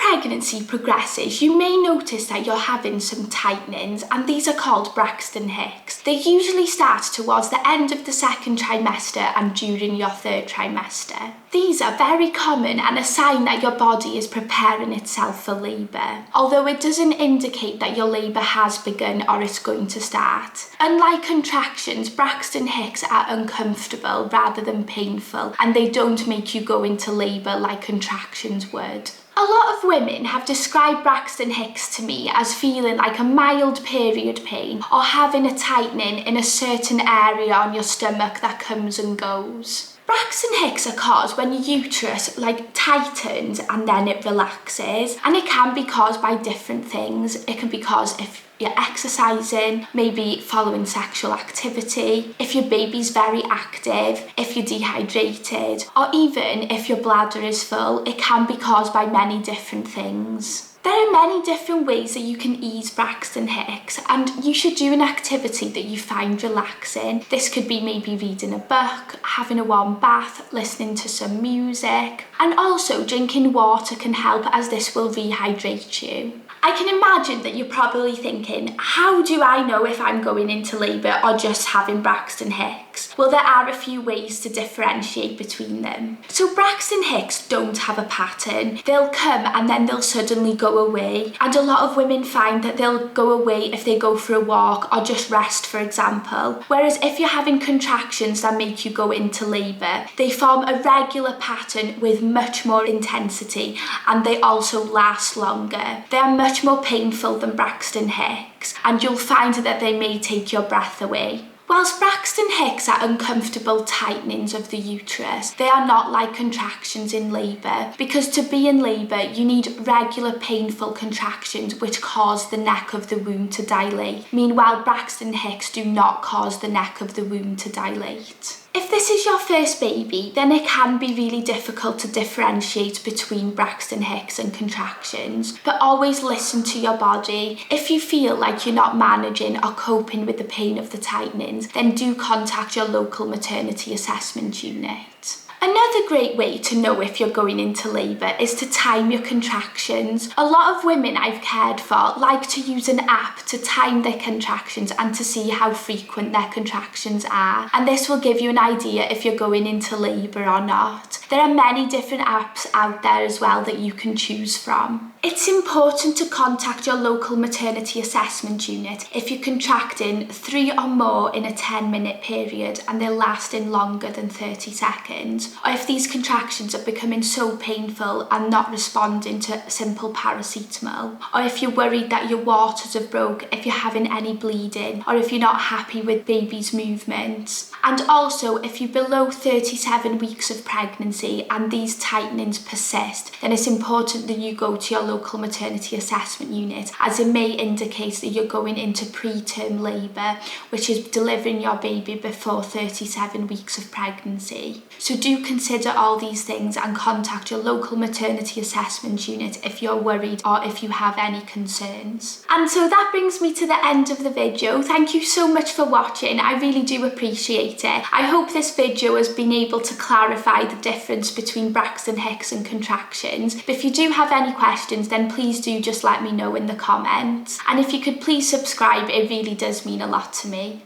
pregnancy progresses, you may notice that you're having some tightenings, and these are called Braxton Hicks. They usually start towards the end of the second trimester and during your third trimester. These are very common and a sign that your body is preparing itself for labour, although it doesn't indicate that your labour has begun or it's going to start. Unlike contractions, Braxton Hicks are uncomfortable rather than painful, and they don't make you go into labour like contractions would. A lot of women have described Braxton Hicks to me as feeling like a mild period pain or having a tightening in a certain area on your stomach that comes and goes. Braxton Hicks are caused when your uterus tightens and then it relaxes, and it can be caused by different things. It can be caused if you're exercising, maybe following sexual activity, if your baby's very active, if you're dehydrated, or even if your bladder is full. It can be caused by many different things. There are many different ways that you can ease Braxton Hicks, and you should do an activity that you find relaxing. This could be maybe reading a book, having a warm bath, listening to some music, and also drinking water can help, as this will rehydrate you. I can imagine that you're probably thinking, how do I know if I'm going into labour or just having Braxton Hicks? Well, there are a few ways to differentiate between them. So Braxton Hicks don't have a pattern. They'll come and then they'll suddenly go away. And a lot of women find that they'll go away if they go for a walk or just rest, for example. Whereas if you're having contractions that make you go into labour, they form a regular pattern with much more intensity, and they also last longer. They are much more painful than Braxton Hicks, and you'll find that they may take your breath away. Whilst Braxton Hicks are uncomfortable tightenings of the uterus, they are not like contractions in labour, because to be in labour you need regular painful contractions which cause the neck of the womb to dilate. Meanwhile, Braxton Hicks do not cause the neck of the womb to dilate. If this is your first baby, then it can be really difficult to differentiate between Braxton Hicks and contractions, but always listen to your body. If you feel like you're not managing or coping with the pain of the tightenings, then do contact your local maternity assessment unit. Another great way to know if you're going into labour is to time your contractions. A lot of women I've cared for like to use an app to time their contractions and to see how frequent their contractions are. And this will give you an idea if you're going into labour or not. There are many different apps out there as well that you can choose from. It's important to contact your local maternity assessment unit if you're contracting 3 or more in a 10-minute period and they're lasting longer than 30 seconds, or if these contractions are becoming so painful and not responding to simple paracetamol, or if you're worried that your waters have broke, if you're having any bleeding, or if you're not happy with baby's movements. And also, if you're below 37 weeks of pregnancy and these tightenings persist, then it's important that you go to your local maternity assessment unit, as it may indicate that you're going into preterm labour, which is delivering your baby before 37 weeks of pregnancy. So do consider all these things and contact your local maternity assessment unit if you're worried or if you have any concerns. And so that brings me to the end of the video. Thank you so much for watching. I really do appreciate it. I hope this video has been able to clarify the difference between Braxton Hicks and contractions. But if you do have any questions, then please do just let me know in the comments. And if you could please subscribe, it really does mean a lot to me.